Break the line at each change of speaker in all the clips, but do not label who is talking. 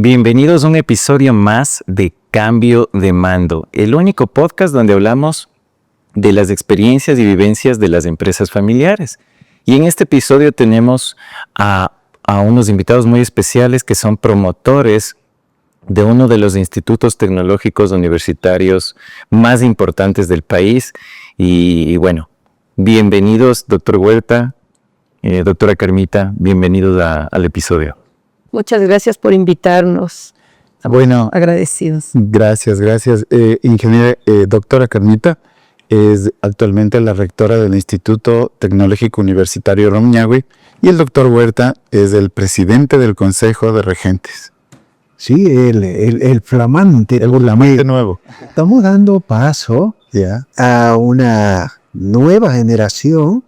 Bienvenidos a un episodio más de Cambio de Mando, el único podcast donde hablamos de las experiencias y vivencias de las empresas familiares. Y en este episodio tenemos a unos invitados muy especiales que son promotores de uno de los institutos tecnológicos universitarios más importantes del país. Y bueno, bienvenidos, doctor Huerta, doctora Carmita, bienvenidos al episodio.
Muchas gracias por invitarnos.
Bueno,
agradecidos.
Gracias. Ingeniera doctora Carmita es actualmente la rectora del Instituto Tecnológico Universitario Rumiñahui y el doctor Huerta es el presidente del Consejo de Regentes.
Sí, el flamante.
El flamante nuevo.
Estamos dando paso a una nueva generación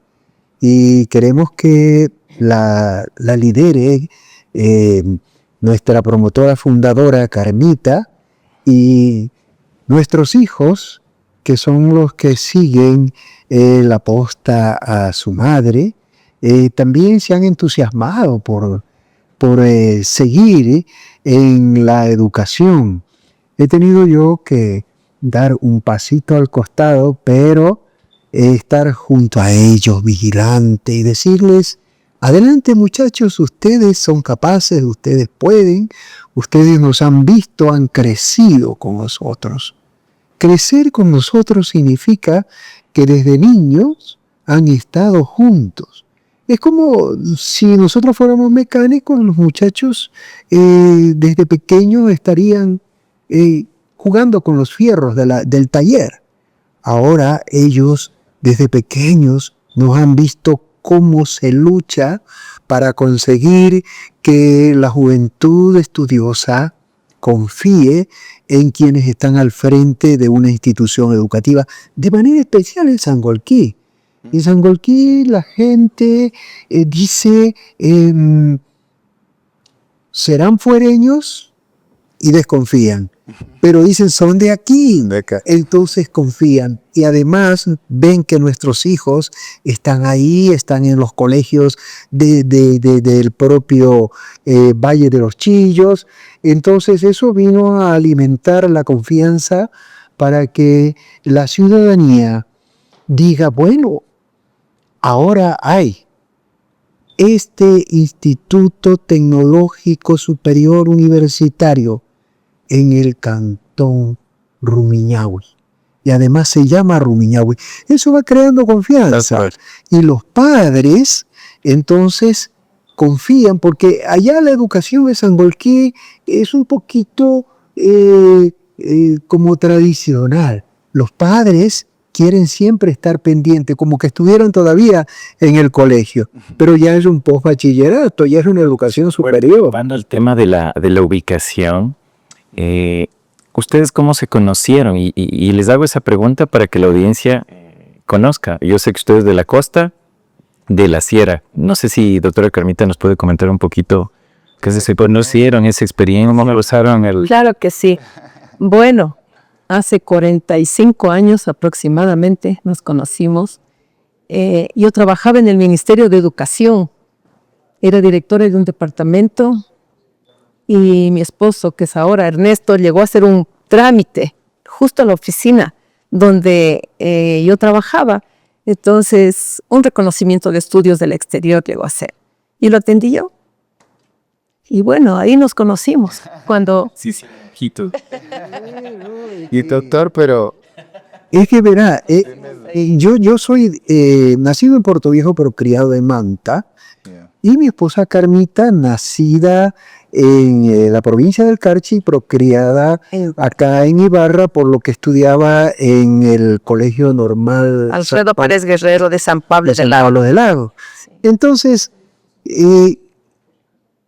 y queremos que la lidere nuestra promotora fundadora Carmita y nuestros hijos, que son los que siguen la posta a su madre, también se han entusiasmado por seguir en la educación. He tenido yo que dar un pasito al costado, pero estar junto a ellos, vigilante, y decirles: adelante muchachos, ustedes son capaces, ustedes pueden, ustedes nos han visto, han crecido con nosotros. Crecer con nosotros significa que desde niños han estado juntos. Es como si nosotros fuéramos mecánicos, los muchachos desde pequeños estarían jugando con los fierros del taller. Ahora ellos desde pequeños nos han visto cómo se lucha para conseguir que la juventud estudiosa confíe en quienes están al frente de una institución educativa, de manera especial en Sangolquí. En Sangolquí la gente dice, serán fuereños y desconfían. Pero dicen, son de aquí, entonces confían. Y además ven que nuestros hijos están ahí, están en los colegios del propio Valle de los Chillos. Entonces eso vino a alimentar la confianza para que la ciudadanía diga, bueno, ahora hay este Instituto Tecnológico Superior Universitario en el cantón Rumiñahui. Y además se llama Rumiñahui. Eso va creando confianza. Y los padres, entonces, confían, porque allá la educación de Sangolquí es un poquito como tradicional. Los padres quieren siempre estar pendientes, como que estuvieran todavía en el colegio. Pero ya es un post-bachillerato, ya es una educación superior.
Hablando del tema de la ubicación, ¿ustedes cómo se conocieron? Y les hago esa pregunta para que la audiencia conozca. Yo sé que ustedes de la costa, de la sierra. No sé si doctora Carmita nos puede comentar un poquito qué se conocieron, esa experiencia, cómo me usaron el...
Claro que sí. Bueno, hace 45 años aproximadamente nos conocimos. Yo trabajaba en el Ministerio de Educación. Era directora de un departamento. Y mi esposo, que es ahora Ernesto, llegó a hacer un trámite justo a la oficina donde yo trabajaba. Entonces, un reconocimiento de estudios del exterior llegó a hacer. Y lo atendí yo. Y bueno, ahí nos conocimos. Cuando...
Sí, hijito.
Y doctor, pero...
Es que verá, yo soy nacido en Puerto Viejo, pero criado en Manta. Y mi esposa Carmita, nacida en la provincia del Carchi, pero criada acá en Ibarra, por lo que estudiaba en el Colegio Normal
Alfredo Pérez Guerrero de San Pablo del
Lago. Sí. Entonces,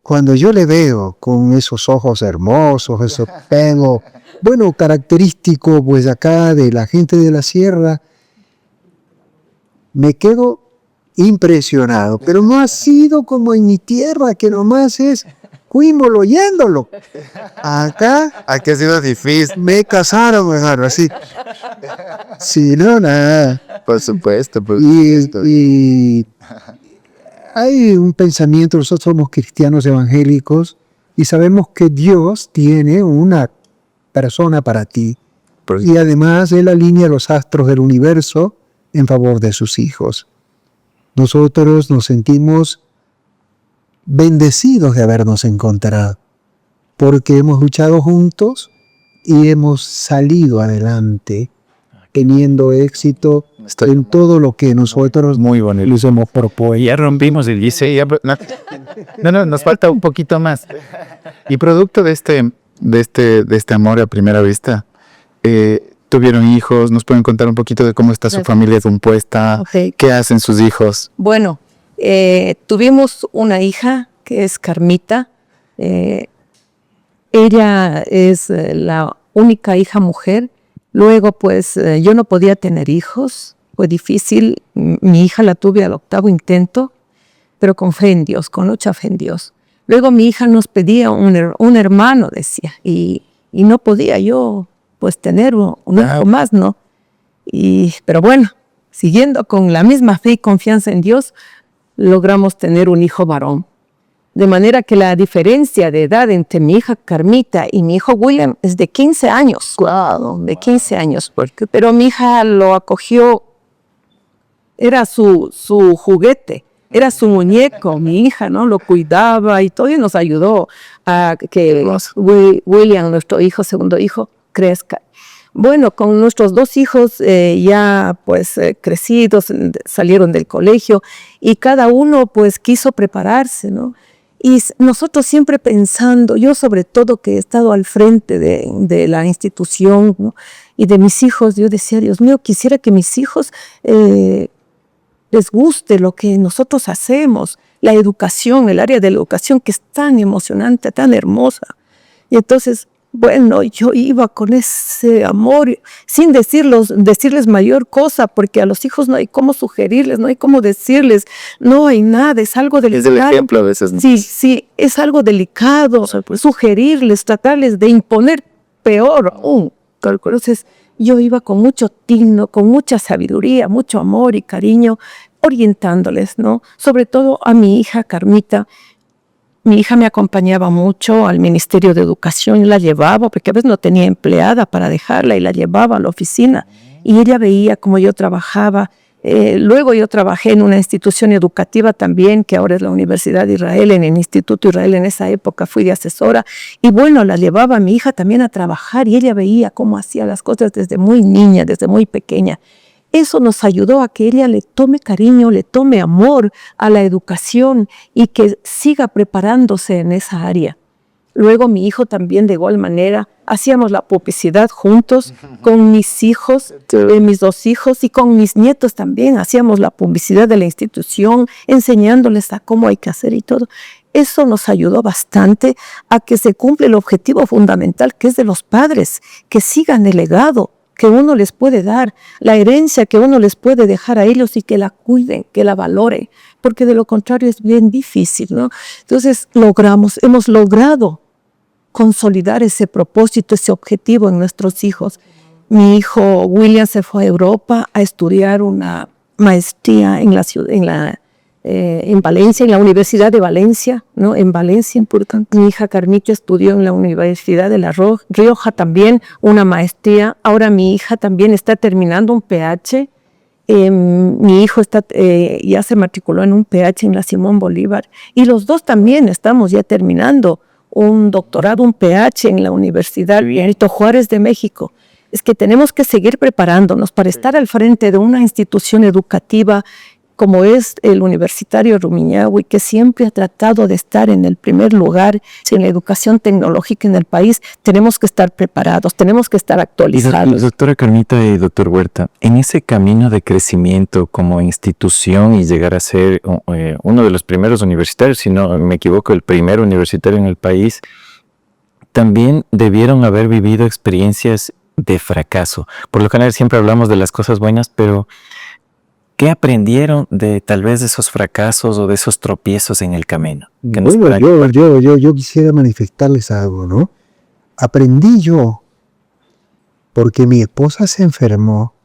cuando yo le veo con esos ojos hermosos, esos pelos, bueno, característico pues acá de la gente de la sierra, me quedo impresionado, pero no ha sido como en mi tierra, que nomás fuimos oyéndolo. Acá,
aquí ha sido difícil.
Me casaron, hermano, así. Sí, no, nada.
Por supuesto.
Y hay un pensamiento, nosotros somos cristianos evangélicos, y sabemos que Dios tiene una persona para ti. Y además Él alinea los astros del universo en favor de sus hijos. Nosotros nos sentimos bendecidos de habernos encontrado, porque hemos luchado juntos y hemos salido adelante, teniendo éxito en todo lo que nosotros
Muy bonito.
les hemos propuesto.
Ya rompimos el GC. No, nos falta un poquito más. Y producto de este amor a primera vista, tuvieron hijos. ¿Nos pueden contar un poquito de cómo está su familia compuesta?
Ok.
¿Qué hacen sus hijos?
Bueno, tuvimos una hija que es Carmita. Ella es la única hija mujer. Luego, pues, yo no podía tener hijos. Fue difícil. Mi hija la tuve al 8º intento, pero con fe en Dios, con mucha fe en Dios. Luego mi hija nos pedía un hermano, decía, y no podía yo, pues, tener un hijo más, ¿no? Pero bueno, siguiendo con la misma fe y confianza en Dios, logramos tener un hijo varón. De manera que la diferencia de edad entre mi hija Carmita y mi hijo William es de 15 años. Wow, de 15 años. Pero mi hija lo acogió, era su juguete, era su muñeco, mi hija, ¿no? Lo cuidaba y todo, y nos ayudó a que William, nuestro hijo, segundo hijo, crezca. Bueno, con nuestros 2 hijos ya pues crecidos, salieron del colegio y cada uno pues quiso prepararse, ¿no? Y nosotros siempre pensando, yo sobre todo que he estado al frente de la institución, ¿no? Y de mis hijos, yo decía, Dios mío, quisiera que mis hijos les guste lo que nosotros hacemos, la educación, el área de la educación que es tan emocionante, tan hermosa. Y entonces, bueno, yo iba con ese amor, sin decirles mayor cosa, porque a los hijos no hay cómo sugerirles, no hay cómo decirles, no hay nada, es algo delicado.
Es el ejemplo a veces, ¿no?
Sí, es algo delicado, sugerirles, tratarles de imponer peor aún. Entonces, yo iba con mucho tino, con mucha sabiduría, mucho amor y cariño, orientándoles, ¿no? Sobre todo a mi hija Carmita. Mi hija me acompañaba mucho al Ministerio de Educación, la llevaba, porque a veces no tenía empleada para dejarla y la llevaba a la oficina. Y ella veía cómo yo trabajaba. Luego yo trabajé en una institución educativa también, que ahora es la Universidad de Israel, en el Instituto Israel. En esa época fui de asesora. Y bueno, la llevaba a mi hija también a trabajar y ella veía cómo hacía las cosas desde muy niña, desde muy pequeña. Eso nos ayudó a que ella le tome cariño, le tome amor a la educación y que siga preparándose en esa área. Luego mi hijo también de igual manera, hacíamos la publicidad juntos con mis hijos, mis 2 hijos y con mis nietos también. Hacíamos la publicidad de la institución, enseñándoles a cómo hay que hacer y todo. Eso nos ayudó bastante a que se cumpla el objetivo fundamental que es de los padres, que sigan el legado que uno les puede dar, la herencia que uno les puede dejar a ellos y que la cuiden, que la valoren, porque de lo contrario es bien difícil, ¿no? Entonces hemos logrado consolidar ese propósito, ese objetivo en nuestros hijos. Mi hijo William se fue a Europa a estudiar una maestría en Valencia, en la Universidad de Valencia, ¿no? En Valencia, importante. Mi hija Carmita estudió en la Universidad de La Rioja también, una maestría. Ahora mi hija también está terminando un PH. Mi hijo ya se matriculó en un PH en la Simón Bolívar. Y los 2 también estamos ya terminando un doctorado, un PH en la Universidad Benito Juárez de México. Es que tenemos que seguir preparándonos para estar al frente de una institución educativa como es el Universitario Rumiñahui, que siempre ha tratado de estar en el primer lugar en la educación tecnológica en el país. Tenemos que estar preparados, tenemos que estar actualizados.
Doctora Carmita y doctor Huerta, en ese camino de crecimiento como institución y llegar a ser uno de los primeros universitarios, si no me equivoco, el primer universitario en el país, también debieron haber vivido experiencias de fracaso. Por lo general siempre hablamos de las cosas buenas, pero ¿qué aprendieron de tal vez de esos fracasos o de esos tropiezos en el camino?
Bueno, yo quisiera manifestarles algo, ¿no? Aprendí yo, porque mi esposa se enfermó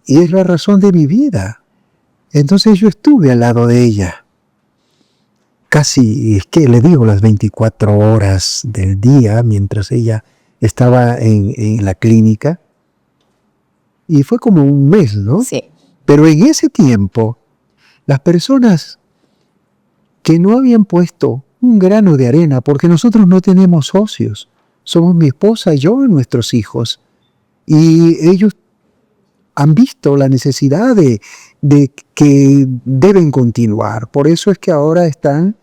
y es la razón de mi vida. Entonces yo estuve al lado de ella. casi, es que le digo, las 24 horas del día mientras ella estaba en la clínica. Y fue como un mes, ¿no?
Sí.
Pero en ese tiempo, las personas que no habían puesto un grano de arena, porque nosotros no tenemos socios, somos mi esposa, yo y nuestros hijos, y ellos han visto la necesidad de que deben continuar. Por eso es que ahora están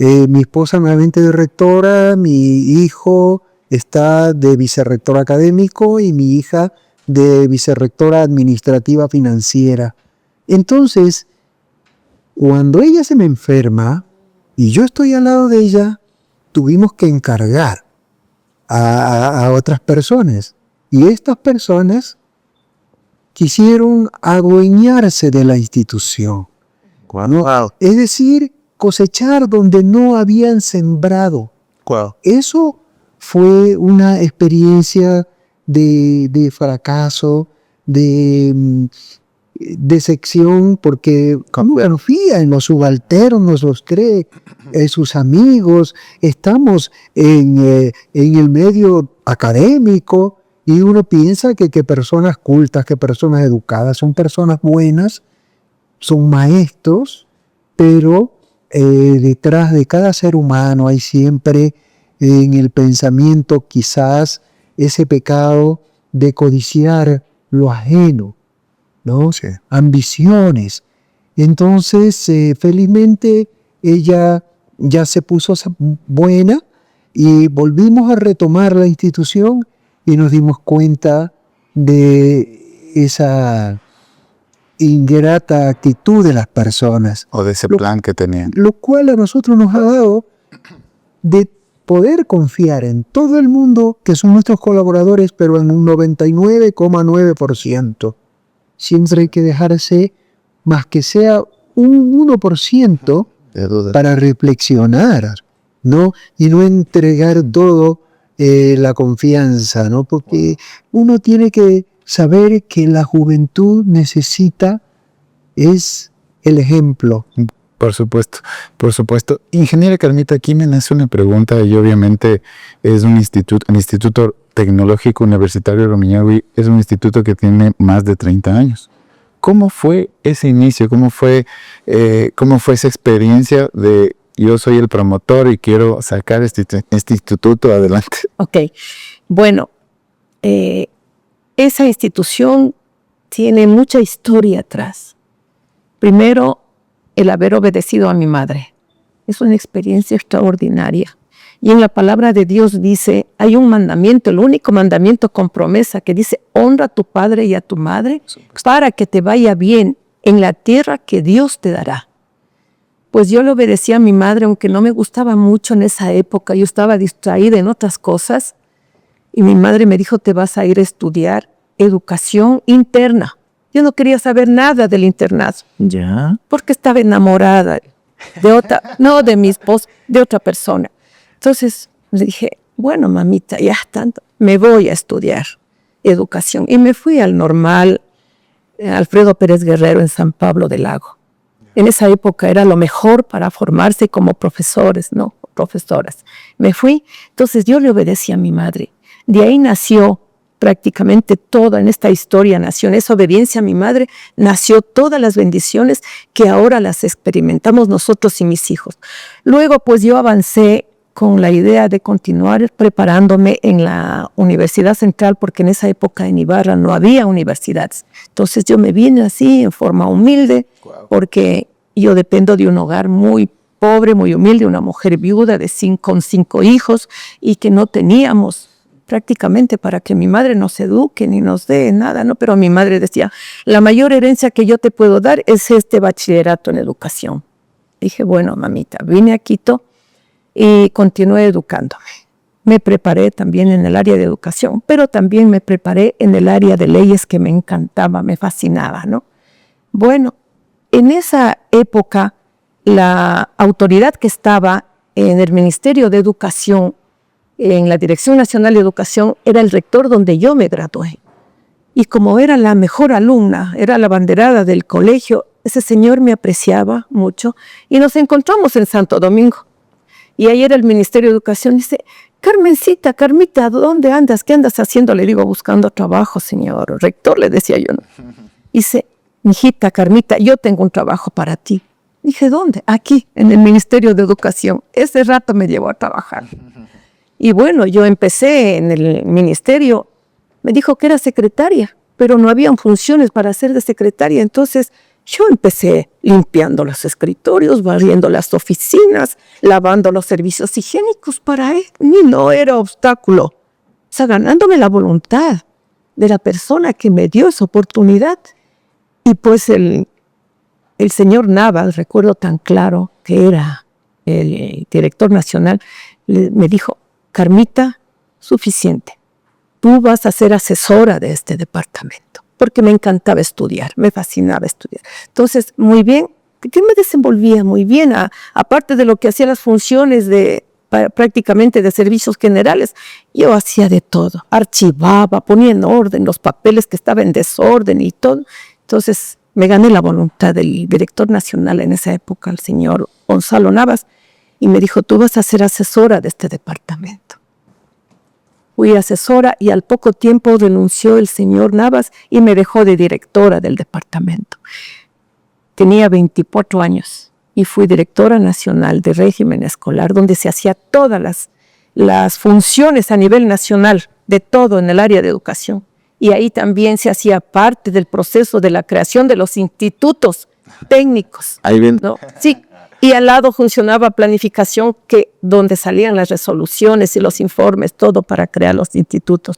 mi esposa nuevamente de rectora, mi hijo está de vicerrector académico y mi hija de vicerrectora administrativa financiera. Entonces, cuando ella se me enferma y yo estoy al lado de ella, tuvimos que encargar a otras personas. Y estas personas quisieron adueñarse de la institución. ¿No? Es decir, cosechar donde no habían sembrado. Eso fue una experiencia de fracaso, de decepción, porque confía en los subalternos, los cree, sus amigos, estamos en el medio académico y uno piensa que personas cultas, que personas educadas, son personas buenas, son maestros, pero detrás de cada ser humano hay siempre en el pensamiento quizás ese pecado de codiciar lo ajeno, ¿no?
Sí.
Ambiciones. Entonces, felizmente, ella ya se puso buena y volvimos a retomar la institución y nos dimos cuenta de esa ingrata actitud de las personas.
O de ese plan que tenían.
Lo cual a nosotros nos ha dado de poder confiar en todo el mundo que son nuestros colaboradores, pero en un 99,9%. Siempre hay que dejarse, más que sea un 1%,
De duda.
para reflexionar, ¿no? Y no entregar todo la confianza, ¿no? Porque uno tiene que saber que la juventud necesita es el ejemplo.
Por supuesto, por supuesto. Ingeniera Carmita, aquí me nace una pregunta y obviamente es un instituto, el Instituto Tecnológico Universitario Rumiñahui es un instituto que tiene más de 30 años. ¿Cómo fue ese inicio? ¿Cómo fue esa experiencia de yo soy el promotor y quiero sacar este instituto adelante?
Ok. Bueno, esa institución tiene mucha historia atrás. Primero, el haber obedecido a mi madre. Es una experiencia extraordinaria. Y en la palabra de Dios dice, hay un mandamiento, el único mandamiento con promesa que dice, honra a tu padre y a tu madre para que te vaya bien en la tierra que Dios te dará. Pues yo le obedecí a mi madre, aunque no me gustaba mucho en esa época, yo estaba distraída en otras cosas, y mi madre me dijo, te vas a ir a estudiar educación interna. Yo no quería saber nada del internado.
Ya.
Porque estaba enamorada de otra, no de mi esposo, de otra persona. Entonces le dije, bueno, mamita, ya tanto, me voy a estudiar educación. Y me fui al normal Alfredo Pérez Guerrero en San Pablo del Lago. En esa época era lo mejor para formarse como profesores, ¿no? Profesoras. Me fui, entonces yo le obedecí a mi madre. De ahí nació prácticamente toda en esta historia, nació en esa obediencia a mi madre, nació todas las bendiciones que ahora las experimentamos nosotros y mis hijos. Luego pues yo avancé con la idea de continuar preparándome en la Universidad Central, porque en esa época en Ibarra no había universidades. Entonces yo me vine así en forma humilde, porque yo dependo de un hogar muy pobre, muy humilde, una mujer viuda con 5 hijos y que no teníamos prácticamente para que mi madre nos eduque ni nos dé nada, ¿no? Pero mi madre decía, la mayor herencia que yo te puedo dar es este bachillerato en educación. Dije, bueno, mamita, vine a Quito y continué educándome. Me preparé también en el área de educación, pero también me preparé en el área de leyes que me encantaba, me fascinaba, ¿no? Bueno, en esa época, la autoridad que estaba en el Ministerio de Educación, en la Dirección Nacional de Educación, era el rector donde yo me gradué. Y como era la mejor alumna, era la abanderada del colegio, ese señor me apreciaba mucho y nos encontramos en Santo Domingo. Y ahí era el Ministerio de Educación. Dice, Carmencita, Carmita, ¿dónde andas? ¿Qué andas haciendo? Le digo, buscando trabajo, señor rector, le decía yo. ¿No? Dice, mijita, Carmita, yo tengo un trabajo para ti. Dije, ¿dónde? Aquí, en el Ministerio de Educación. Ese rato me llevó a trabajar. Y bueno, yo empecé en el ministerio. Me dijo que era secretaria, pero no habían funciones para ser de secretaria. Entonces, yo empecé limpiando los escritorios, barriendo las oficinas, lavando los servicios higiénicos. Para mí no era obstáculo. O sea, ganándome la voluntad de la persona que me dio esa oportunidad. Y pues el señor Navas, recuerdo tan claro que era el director nacional, me dijo, Carmita, suficiente. Tú vas a ser asesora de este departamento. Porque me encantaba estudiar, me fascinaba estudiar. Entonces, muy bien, que me desenvolvía muy bien, aparte de lo que hacía las funciones prácticamente de servicios generales, yo hacía de todo, archivaba, ponía en orden los papeles que estaban en desorden y todo. Entonces, me gané la voluntad del director nacional en esa época, el señor Gonzalo Navas, y me dijo, tú vas a ser asesora de este departamento. Fui asesora y al poco tiempo renunció el señor Navas y me dejó de directora del departamento. Tenía 24 años y fui directora nacional de régimen escolar, donde se hacía todas las funciones a nivel nacional, de todo en el área de educación. Y ahí también se hacía parte del proceso de la creación de los institutos técnicos.
Ahí ven.
¿No? Sí. Y al lado funcionaba planificación, donde salían las resoluciones y los informes, todo para crear los institutos.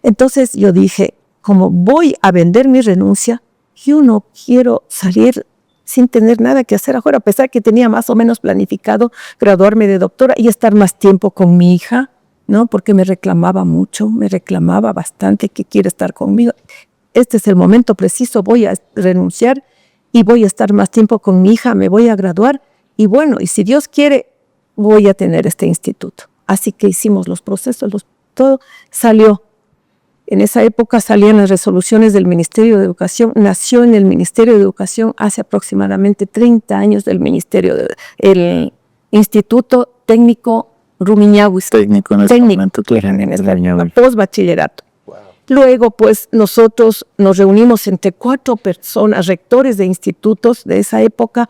Entonces yo dije, como voy a vender mi renuncia, yo no quiero salir sin tener nada que hacer afuera, a pesar que tenía más o menos planificado graduarme de doctora y estar más tiempo con mi hija, ¿no? Porque me reclamaba mucho, me reclamaba bastante que quiere estar conmigo. Este es el momento preciso, voy a renunciar y voy a estar más tiempo con mi hija, me voy a graduar. Y bueno, y si Dios quiere, voy a tener este instituto. Así que hicimos los procesos, todo salió. En esa época salían las resoluciones del Ministerio de Educación. Nació en el Ministerio de Educación hace aproximadamente 30 años el Instituto Técnico Rumiñahui.
Técnico en ese momento,
Post-bachillerato. Wow. Luego, pues, nosotros nos reunimos entre 4 personas, rectores de institutos de esa época,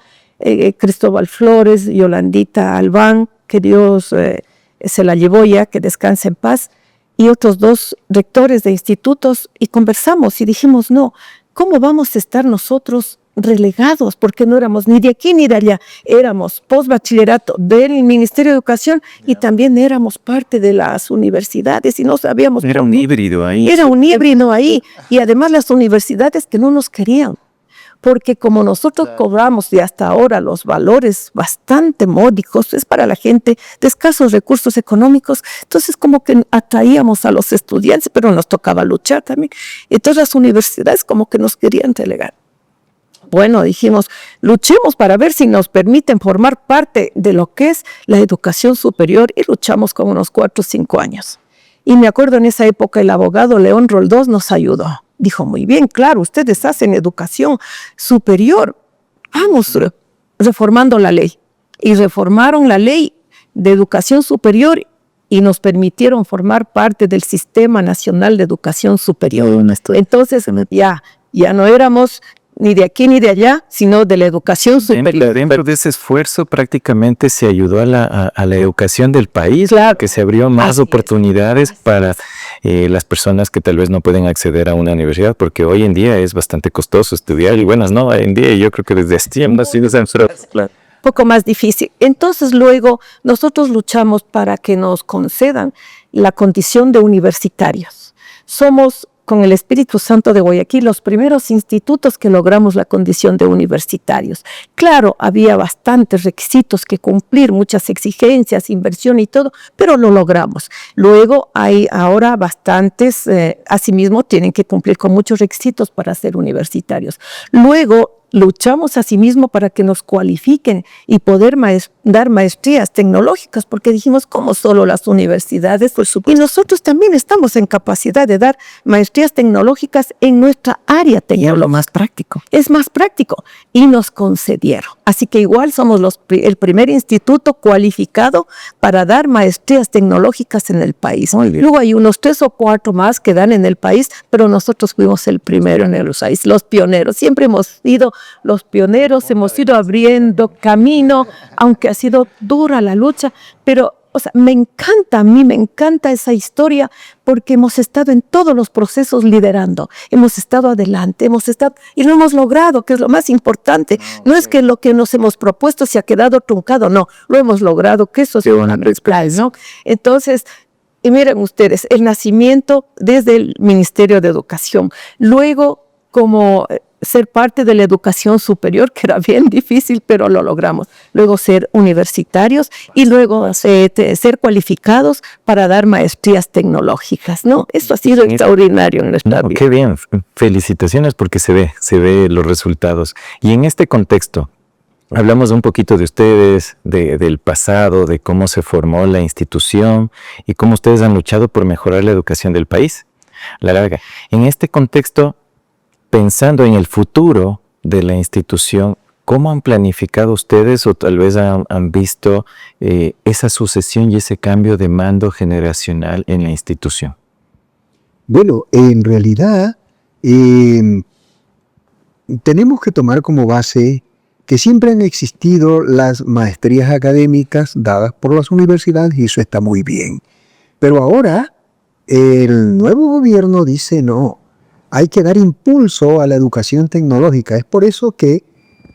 Cristóbal Flores, Yolandita Albán, que Dios se la llevó ya, que descanse en paz, y otros 2 rectores de institutos, y conversamos y dijimos, no, ¿cómo vamos a estar nosotros relegados? Porque no éramos ni de aquí ni de allá, éramos post-bachillerato del Ministerio de Educación y también éramos parte de las universidades y no sabíamos.
Era un híbrido ahí.
Era un híbrido ahí, y además las universidades que no nos querían. Porque como nosotros cobramos y hasta ahora los valores bastante módicos, es para la gente de escasos recursos económicos, entonces como que atraíamos a los estudiantes, pero nos tocaba luchar también. Entonces las universidades como que nos querían relegar. Bueno, dijimos, luchemos para ver si nos permiten formar parte de lo que es la educación superior, y luchamos con unos 4 o 5 años. Y me acuerdo en esa época el abogado León Roldós nos ayudó. Dijo, muy bien, claro, ustedes hacen educación superior, vamos reformando la ley. Y reformaron la ley de educación superior y nos permitieron formar parte del Sistema Nacional de Educación Superior. Entonces ya no éramos ni de aquí ni de allá, sino de la educación superior.
Dentro de ese esfuerzo prácticamente se ayudó a la educación del país, claro, que se abrió más oportunidades para las personas que tal vez no pueden acceder a una universidad, porque hoy en día es bastante costoso estudiar, y bueno, no, hoy en día yo creo que desde siempre ha sido
poco más difícil. Entonces luego nosotros luchamos para que nos concedan la condición de universitarios. Somos, con el Espíritu Santo de Guayaquil, los primeros institutos que logramos la condición de universitarios. Claro, había bastantes requisitos que cumplir, muchas exigencias, inversión y todo, pero lo logramos. Luego hay ahora bastantes, asimismo tienen que cumplir con muchos requisitos para ser universitarios. Luego luchamos asimismo para que nos cualifiquen y poder dar maestrías tecnológicas, porque dijimos, ¿cómo solo las universidades? Y nosotros también estamos en capacidad de dar maestrías tecnológicas en nuestra área tecnológica.
Lo más práctico.
Es más práctico y nos concedieron. Así que igual somos el primer instituto cualificado para dar maestrías tecnológicas en el país. Luego hay unos 3 o 4 más que dan en el país, pero nosotros fuimos el primero en el país, los pioneros. Siempre hemos sido los pioneros, hemos ido abriendo camino, aunque ha sido dura la lucha, pero o sea, a mí me encanta esa historia porque hemos estado en todos los procesos liderando, hemos estado adelante, y lo hemos logrado, que es lo más importante. No es que lo que nos hemos propuesto se ha quedado truncado, no, lo hemos logrado, que eso es una experiencia, ¿no? Entonces, y miren ustedes, el nacimiento desde el Ministerio de Educación, luego como ser parte de la educación superior, que era bien difícil, pero lo logramos. Luego ser universitarios y luego ser cualificados para dar maestrías tecnológicas, ¿no? Eso ha sido extraordinario en nuestra vida.
Qué bien, felicitaciones porque se ve los resultados. Y en este contexto, hablamos un poquito de ustedes, del pasado, de cómo se formó la institución y cómo ustedes han luchado por mejorar la educación del país, la larga. En este contexto, pensando en el futuro de la institución, ¿cómo han planificado ustedes o tal vez han visto esa sucesión y ese cambio de mando generacional en la institución?
Bueno, en realidad tenemos que tomar como base que siempre han existido las maestrías académicas dadas por las universidades y eso está muy bien. Pero ahora el nuevo gobierno dice no. Hay que dar impulso a la educación tecnológica. Es por eso que,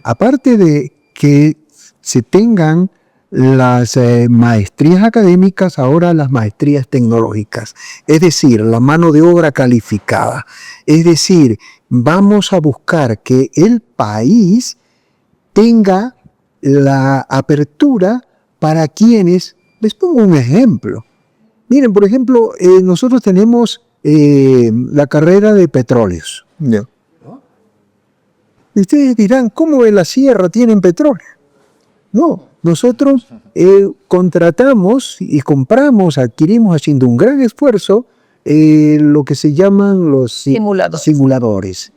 aparte de que se tengan las maestrías académicas, ahora las maestrías tecnológicas. Es decir, la mano de obra calificada. Es decir, vamos a buscar que el país tenga la apertura para quienes... Les pongo un ejemplo. Miren, por ejemplo, nosotros tenemos... la carrera de petróleos. Yeah. Y ustedes dirán, ¿cómo en la sierra tienen petróleo? No, nosotros contratamos y compramos, adquirimos haciendo un gran esfuerzo lo que se llaman los simuladores.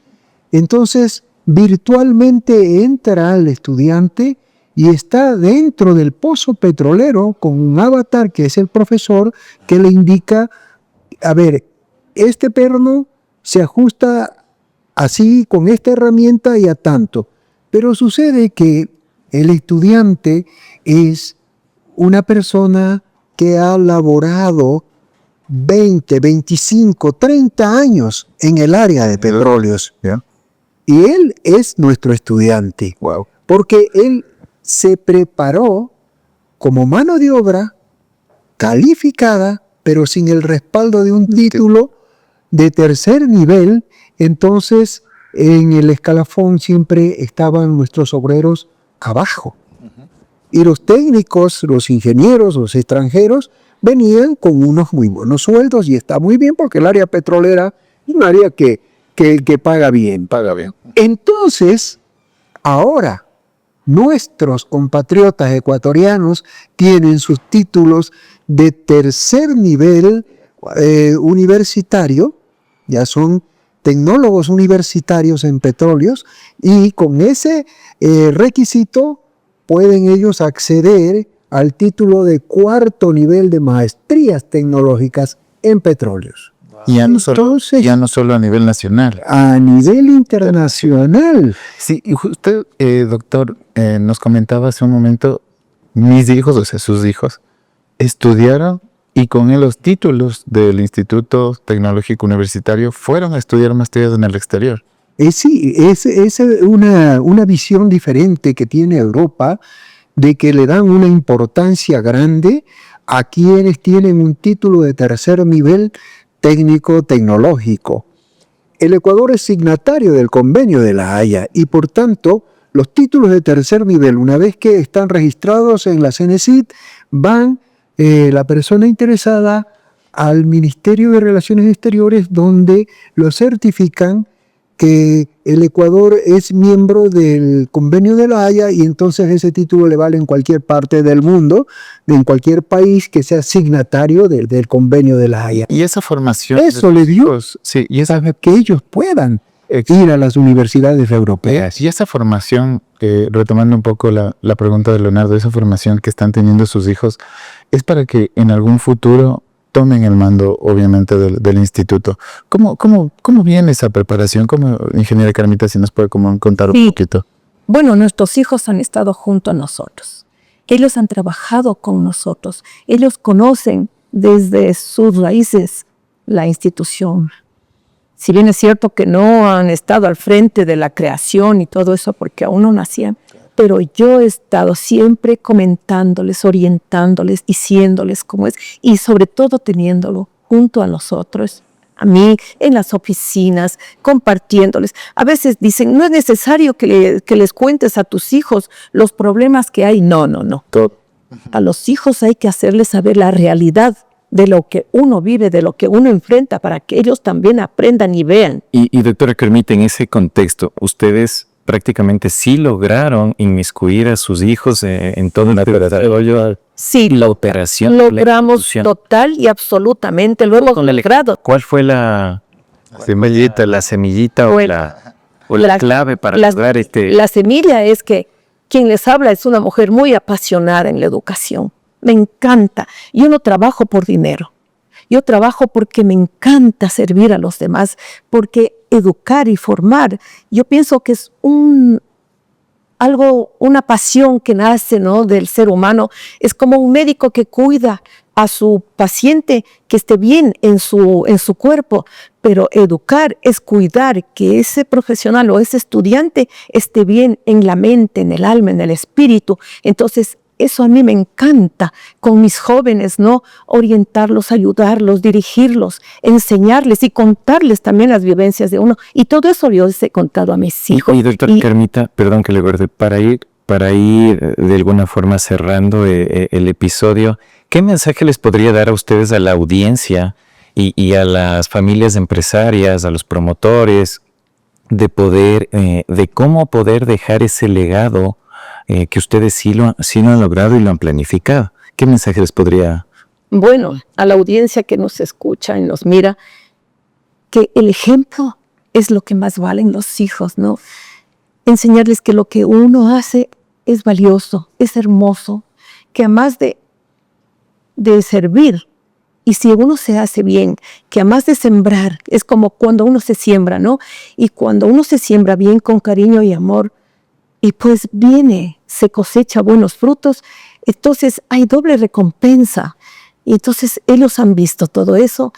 Entonces, virtualmente entra el estudiante y está dentro del pozo petrolero con un avatar que es el profesor que le indica, a ver, este perno se ajusta así con esta herramienta y a tanto. Pero sucede que el estudiante es una persona que ha laborado 20, 25, 30 años en el área de petróleos.
Yeah.
Y él es nuestro estudiante.
Wow.
Porque él se preparó como mano de obra calificada, pero sin el respaldo de un título de tercer nivel. Entonces en el escalafón siempre estaban nuestros obreros abajo. Y los técnicos, los ingenieros, los extranjeros venían con unos muy buenos sueldos y está muy bien porque el área petrolera es un área que paga bien.
Paga bien.
Entonces, ahora nuestros compatriotas ecuatorianos tienen sus títulos de tercer nivel universitario, ya son tecnólogos universitarios en petróleos y con ese requisito pueden ellos acceder al título de cuarto nivel de maestrías tecnológicas en petróleos.
Y ya no solo a nivel nacional.
A nivel internacional.
Sí, y usted, doctor, nos comentaba hace un momento, mis hijos, o sea, sus hijos, estudiaron y con él los títulos del Instituto Tecnológico Universitario fueron a estudiar maestrías en el exterior.
Sí, es una visión diferente que tiene Europa, de que le dan una importancia grande a quienes tienen un título de tercer nivel técnico-tecnológico. El Ecuador es signatario del convenio de La Haya y por tanto los títulos de tercer nivel, una vez que están registrados en la CENESID, van la persona interesada al Ministerio de Relaciones Exteriores donde lo certifican que el Ecuador es miembro del Convenio de La Haya y entonces ese título le vale en cualquier parte del mundo, en cualquier país que sea signatario del Convenio de La Haya.
Y esa formación...
Eso le dio
Sí, y esa,
que ellos puedan ir a las universidades europeas.
y esa formación, retomando un poco la pregunta de Leonardo, esa formación que están teniendo sus hijos, es para que en algún futuro tomen el mando, obviamente, del instituto. ¿Cómo viene esa preparación? ¿Cómo, ingeniera Carmita, si nos puede contar un poquito?
Bueno, nuestros hijos han estado junto a nosotros. Ellos han trabajado con nosotros. Ellos conocen desde sus raíces la institución. Si bien es cierto que no han estado al frente de la creación y todo eso porque aún no nacían, pero yo he estado siempre comentándoles, orientándoles, diciéndoles cómo es y sobre todo teniéndolo junto a nosotros, a mí, en las oficinas, compartiéndoles. A veces dicen, no es necesario que les cuentes a tus hijos los problemas que hay. No. A los hijos hay que hacerles saber la realidad de lo que uno vive, de lo que uno enfrenta, para que ellos también aprendan y vean.
Y doctora Carmita, en ese contexto, ustedes prácticamente sí lograron inmiscuir a sus hijos en todo el desarrollo.
Sí,
La operación.
logramos total y absolutamente, lo hemos logrado.
¿Cuál fue la semillita o la clave para lograr este?
La semilla es que quien les habla es una mujer muy apasionada en la educación. Me encanta. Yo no trabajo por dinero. Yo trabajo porque me encanta servir a los demás, porque educar y formar, yo pienso que es una pasión que nace, ¿no?, del ser humano. Es como un médico que cuida a su paciente que esté bien en su cuerpo, pero educar es cuidar que ese profesional o ese estudiante esté bien en la mente, en el alma, en el espíritu. Entonces, eso a mí me encanta con mis jóvenes, ¿no? Orientarlos, ayudarlos, dirigirlos, enseñarles y contarles también las vivencias de uno. Y todo eso yo les he contado a mis hijos.
Y doctor Carmita, perdón que le guarde, para ir de alguna forma cerrando el episodio, ¿qué mensaje les podría dar a ustedes, a la audiencia y a las familias empresarias, a los promotores, de cómo poder dejar ese legado que ustedes sí lo han logrado y lo han planificado? ¿Qué mensaje les podría?
Bueno, a la audiencia que nos escucha y nos mira, que el ejemplo es lo que más valen los hijos, ¿no? Enseñarles que lo que uno hace es valioso, es hermoso, que además de servir, y si uno se hace bien, que además de sembrar, es como cuando uno se siembra, ¿no? Y cuando uno se siembra bien con cariño y amor, y pues se cosecha buenos frutos, entonces hay doble recompensa. Y entonces ellos han visto todo eso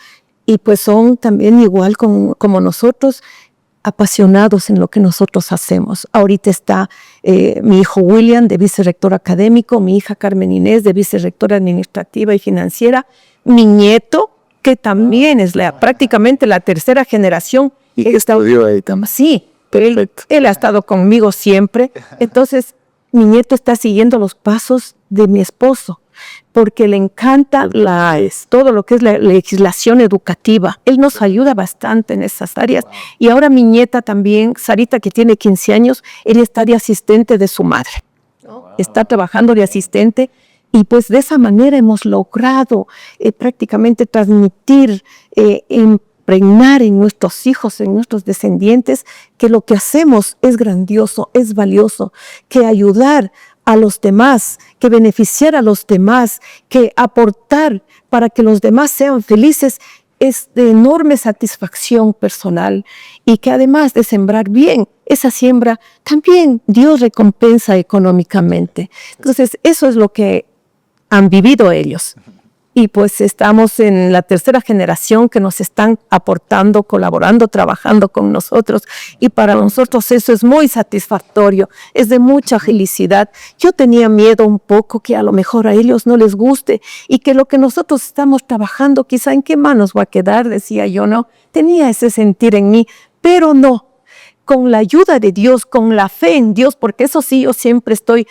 y pues son también igual como nosotros, apasionados en lo que nosotros hacemos. Ahorita está mi hijo William, de vicerrector académico, mi hija Carmen Inés, de vicerrectora administrativa y financiera, mi nieto, que también es prácticamente la tercera generación.
¿Y qué estudió ahí también?
Sí. Él ha estado conmigo siempre. Entonces, mi nieto está siguiendo los pasos de mi esposo, porque le encanta todo lo que es la legislación educativa. Él nos ayuda bastante en esas áreas. Y ahora mi nieta también, Sarita, que tiene 15 años, ella está de asistente de su madre. Está trabajando de asistente. Y pues de esa manera hemos logrado prácticamente transmitir, impregnar en nuestros hijos, en nuestros descendientes, que lo que hacemos es grandioso, es valioso, que ayudar a los demás, que beneficiar a los demás, que aportar para que los demás sean felices, es de enorme satisfacción personal, y que además de sembrar bien, esa siembra también Dios recompensa económicamente. Entonces, eso es lo que han vivido ellos. Y pues estamos en la tercera generación que nos están aportando, colaborando, trabajando con nosotros. Y para nosotros eso es muy satisfactorio, es de mucha felicidad. Yo tenía miedo un poco que a lo mejor a ellos no les guste y que lo que nosotros estamos trabajando, quizá en qué manos va a quedar, decía yo, ¿no? Tenía ese sentir en mí, pero no. Con la ayuda de Dios, con la fe en Dios, porque eso sí, yo siempre estoy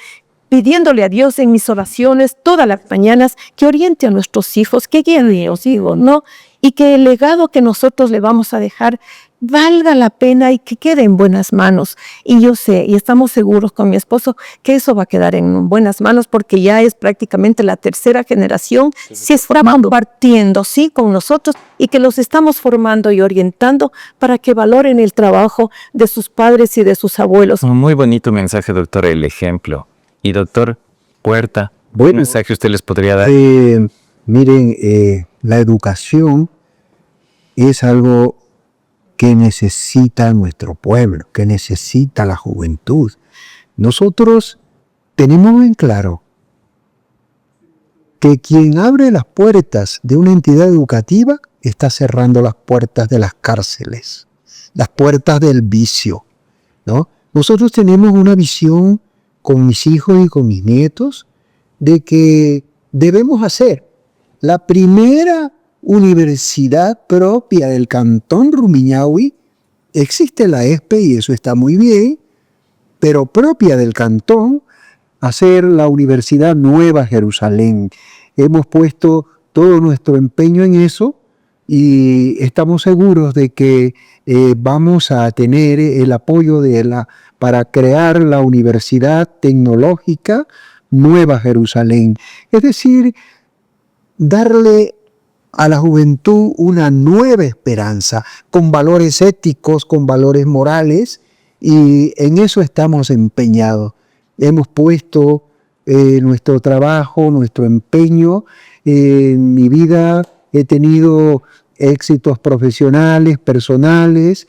pidiéndole a Dios en mis oraciones todas las mañanas que oriente a nuestros hijos, que guíe a los hijos, ¿no? Y que el legado que nosotros le vamos a dejar valga la pena y que quede en buenas manos. Y yo sé, y estamos seguros con mi esposo, que eso va a quedar en buenas manos porque ya es prácticamente la tercera generación, se está compartiendo, sí, con nosotros y que los estamos formando y orientando para que valoren el trabajo de sus padres y de sus abuelos.
Un muy bonito mensaje, doctor, el ejemplo. Y doctor Huerta, ¿qué
Bueno,
mensaje usted les podría dar?
miren, la educación es algo que necesita nuestro pueblo, que necesita la juventud. Nosotros tenemos en claro que quien abre las puertas de una entidad educativa está cerrando las puertas de las cárceles, las puertas del vicio, ¿no? Nosotros tenemos una visión con mis hijos y con mis nietos de que debemos hacer la primera universidad propia del Cantón Rumiñahui. Existe la ESPE y eso está muy bien, pero propia del cantón, hacer la Universidad Nueva Jerusalén. Hemos puesto todo nuestro empeño en eso y estamos seguros de que vamos a tener el apoyo para crear la Universidad Tecnológica Nueva Jerusalén. Es decir, darle a la juventud una nueva esperanza, con valores éticos, con valores morales, y en eso estamos empeñados. Hemos puesto nuestro trabajo, nuestro empeño. En mi vida he tenido éxitos profesionales, personales,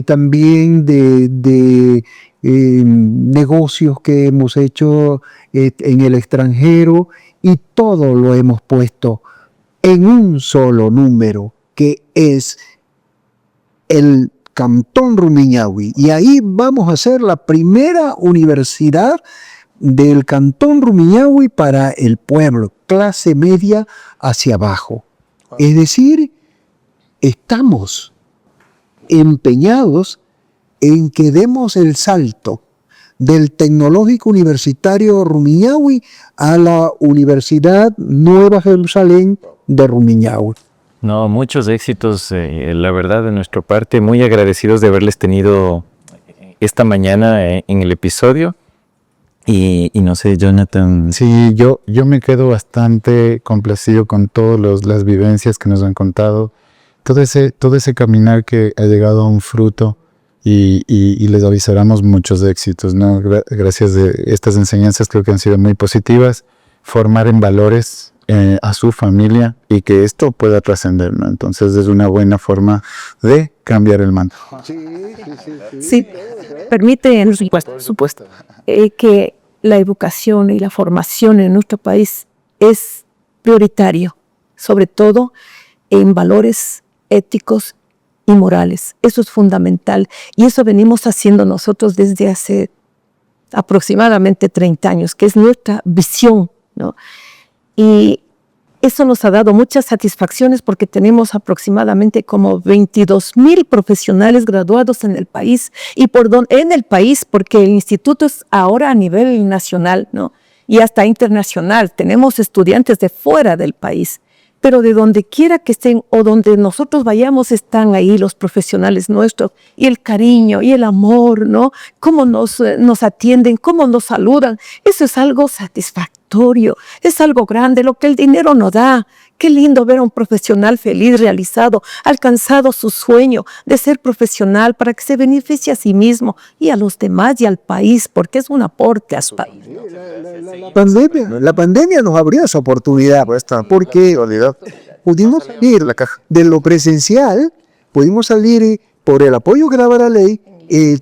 también de negocios que hemos hecho en el extranjero, y todo lo hemos puesto en un solo número, que es el Cantón Rumiñahui. Y ahí vamos a hacer la primera universidad del Cantón Rumiñahui para el pueblo, clase media hacia abajo. Es decir, estamos empeñados en que demos el salto del Tecnológico Universitario Rumiñahui a la Universidad Nueva Jerusalén de Rumiñahui.
No, muchos éxitos, la verdad, de nuestra parte. Muy agradecidos de haberles tenido esta mañana en el episodio. Y no sé, Jonathan.
Sí, yo me quedo bastante complacido con todas las vivencias que nos han contado, todo ese caminar que ha llegado a un fruto, y les avisaremos muchos éxitos, ¿no? Gracias a estas enseñanzas, creo que han sido muy positivas, formar en valores a su familia y que esto pueda trascender, ¿no? Entonces es una buena forma de cambiar el mando.
Sí, permite, por supuesto, que la educación y la formación en nuestro país es prioritario, sobre todo en valores éticos y morales. Eso es fundamental y eso venimos haciendo nosotros desde hace aproximadamente 30 años, que es nuestra visión, ¿no? Y eso nos ha dado muchas satisfacciones porque tenemos aproximadamente como 22,000 profesionales graduados en el país, porque el instituto es ahora a nivel nacional, ¿no? Y hasta internacional. Tenemos estudiantes de fuera del país, pero de donde quiera que estén o donde nosotros vayamos están ahí los profesionales nuestros, y el cariño y el amor, ¿no? Cómo nos atienden, cómo nos saludan. Eso es algo satisfactorio, es algo grande, lo que el dinero no da. Qué lindo ver a un profesional feliz, realizado, alcanzado su sueño de ser profesional para que se beneficie a sí mismo y a los demás y al país, porque es un aporte al país.
La pandemia nos abrió esa oportunidad, porque pudimos salir de lo presencial, pudimos salir por el apoyo que daba la ley,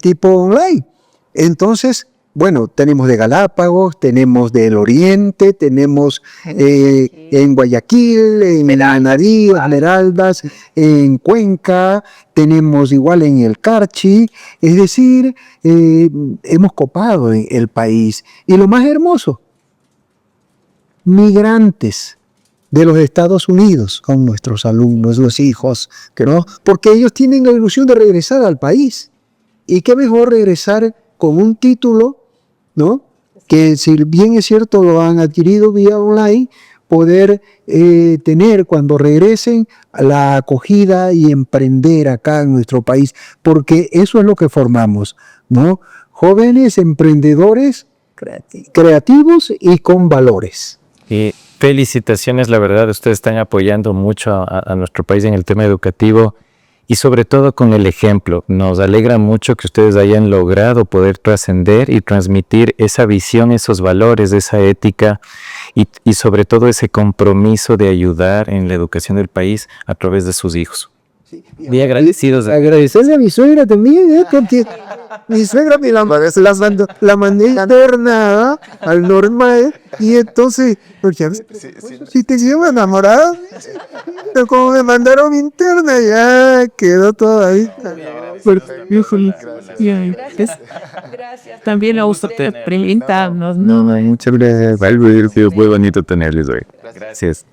tipo online. Entonces, bueno, tenemos de Galápagos, tenemos del Oriente, tenemos en Guayaquil, en Anarí, Esmeraldas, en Cuenca, tenemos igual en el Carchi. Es decir, hemos copado el país. Y lo más hermoso, migrantes de los Estados Unidos con nuestros alumnos, los hijos, ¿no? Porque ellos tienen la ilusión de regresar al país. Y qué mejor regresar con un título, ¿no? Que si bien es cierto lo han adquirido vía online, poder tener cuando regresen la acogida y emprender acá en nuestro país, porque eso es lo que formamos, ¿no? Jóvenes emprendedores creativos y con valores.
Y felicitaciones, la verdad, ustedes están apoyando mucho a nuestro país en el tema educativo y sobre todo con el ejemplo. Nos alegra mucho que ustedes hayan logrado poder trascender y transmitir esa visión, esos valores, esa ética y sobre todo ese compromiso de ayudar en la educación del país a través de sus hijos. Muy agradecidos.
Agradecerle a mi suegra también, porque mi suegra me la mandé interna al normal y entonces, porque si te llevo enamorado, pero como me mandaron interna ya quedó todo ahí.
Gracias. También a usted preguntarnos, ¿no?
No, muchas gracias. Muy bonito tenerles hoy.
Gracias.